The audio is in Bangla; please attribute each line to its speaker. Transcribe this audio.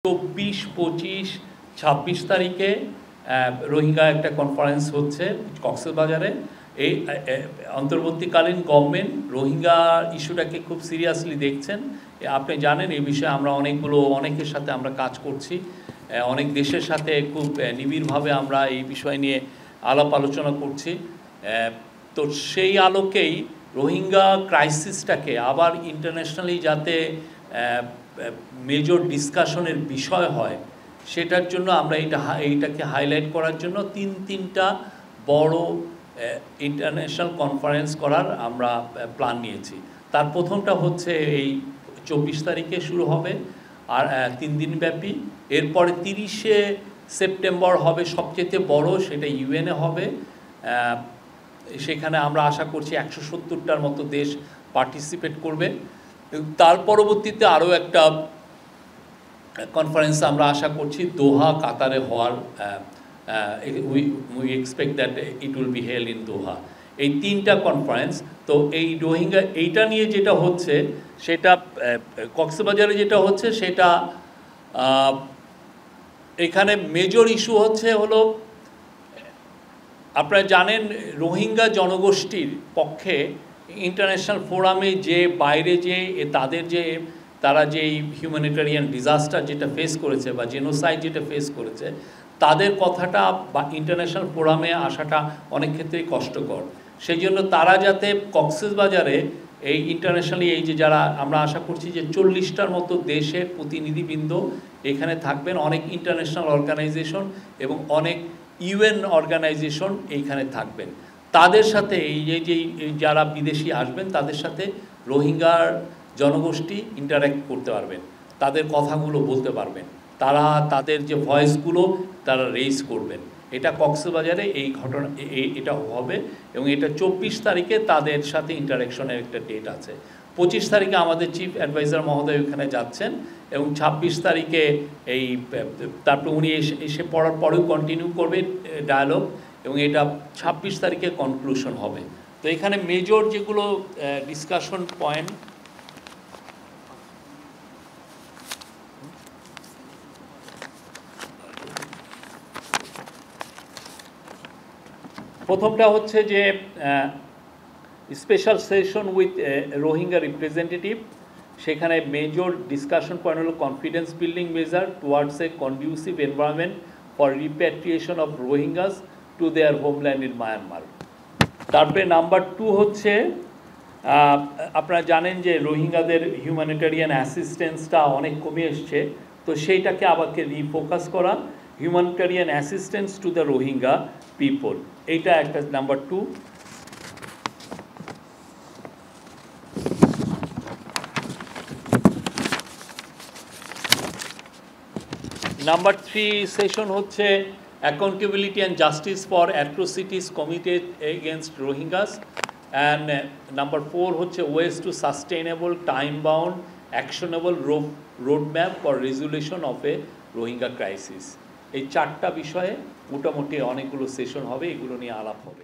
Speaker 1: 24, 25, 26 তারিখে রোহিঙ্গা একটা কনফারেন্স হচ্ছে কক্সবাজারে। এই অন্তর্বর্তীকালীন গভর্নমেন্ট রোহিঙ্গা ইস্যুটাকে খুব সিরিয়াসলি দেখছেন। আপনি জানেন এই বিষয়ে আমরা অনেকের সাথে আমরা কাজ করছি, অনেক দেশের সাথে খুব নিবিড়ভাবে আমরা এই বিষয় নিয়ে আলাপ আলোচনা করছি। তো সেই আলোকেই রোহিঙ্গা ক্রাইসিসটাকে আবার ইন্টারন্যাশনালি যাতে মেজর ডিসকাশনের বিষয় হয় সেটার জন্য আমরা এইটাকে হাইলাইট করার জন্য তিনটা বড় ইন্টারন্যাশনাল কনফারেন্স করার আমরা প্ল্যান নিয়েছি। তার প্রথমটা হচ্ছে এই 24 তারিখে শুরু হবে আর 3 দিন ব্যাপী। এরপরে 30শে সেপ্টেম্বর হবে সবচেয়ে বড়, সেটা ইউএনএ হবে। সেখানে আমরা আশা করছি 170টার মতো দেশ পার্টিসিপেট করবে। তার পরবর্তীতে আরও একটা কনফারেন্স আমরা আশা করছি দোহা, কাতারে হওয়ার। We expect that it will be held in Doha. এই 3টা কনফারেন্স। তো এই রোহিঙ্গা এইটা নিয়ে যেটা হচ্ছে সেটা কক্সবাজারে যেটা হচ্ছে সেটা এখানে মেজর ইস্যু হলো আপনারা জানেন রোহিঙ্গা জনগোষ্ঠীর পক্ষে ইন্টারন্যাশনাল ফোরামে যে বাইরে যে তারা যে হিউম্যানিটেরিয়ান ডিজাস্টার যেটা ফেস করেছে বা জেনোসাইড যেটা ফেস করেছে তাদের কথাটা বা ইন্টারন্যাশনাল ফোরামে আসাটা অনেক ক্ষেত্রেই কষ্টকর। সেই জন্য তারা যাতে কক্সবাজারে এই ইন্টারন্যাশনালি এই যে যারা আমরা আশা করছি যে 40টার মতো দেশের প্রতিনিধিবৃন্দ এখানে থাকবেন, অনেক ইন্টারন্যাশনাল অর্গানাইজেশন এবং অনেক ইউএন অর্গানাইজেশন এইখানে থাকবেন। তাদের সাথে এই যে যারা বিদেশি আসবেন তাদের সাথে রোহিঙ্গার জনগোষ্ঠী ইন্টারঅ্যাক্ট করতে পারবেন, তাদের কথাগুলো বলতে পারবেন, তারা তাদের যে ভয়েসগুলো তারা রেইজ করবেন। এটা কক্সবাজারে এই ঘটনা এটা হবে এবং এটা 24 তারিখে তাদের সাথে ইন্টারঅ্যাকশনের একটা ডেট আছে। 25 তারিখে আমাদের চিফ অ্যাডভাইজার মহোদয় ওখানে যাচ্ছেন এবং 26 তারিখে এই তারপর উনি এসে পড়ার পরেও কন্টিনিউ করবেন ডায়ালগ এবং এটা 26 তারিখে কনক্লুশন হবে। তো এখানে মেজর যেগুলো ডিসকাশন পয়েন্ট, প্রথমটা হচ্ছে যে special session with Rohingya representative. সেখানে মেজর ডিসকাশন পয়েন্ট হলো confidence building measure towards A conducive environment for repatriation of Rohingyas to their homeland in Myanmar. তারপরে নাম্বার 2 হচ্ছে আপনারা জানেন যে রোহিঙ্গাদের হিউম্যানিটেরিয়ান অ্যাসিস্ট্যান্সটা অনেক কমে এসছে, তো সেইটাকে আবারকে রিফোকাস করা, humanitarian assistance to the Rohingya people, এইটা একটা নাম্বার 2। নাম্বার 3 সেশন হচ্ছে accountability and justice for atrocities committed against Rohingyas. And number 4 হচ্ছে ways to sustainable time bound actionable roadmap for resolution of A Rohingya crisis. এই 4টা বিষয়ে মোটামুটি অনেকগুলো সেশন হবে, এগুলো নিয়ে আলাপ হবে।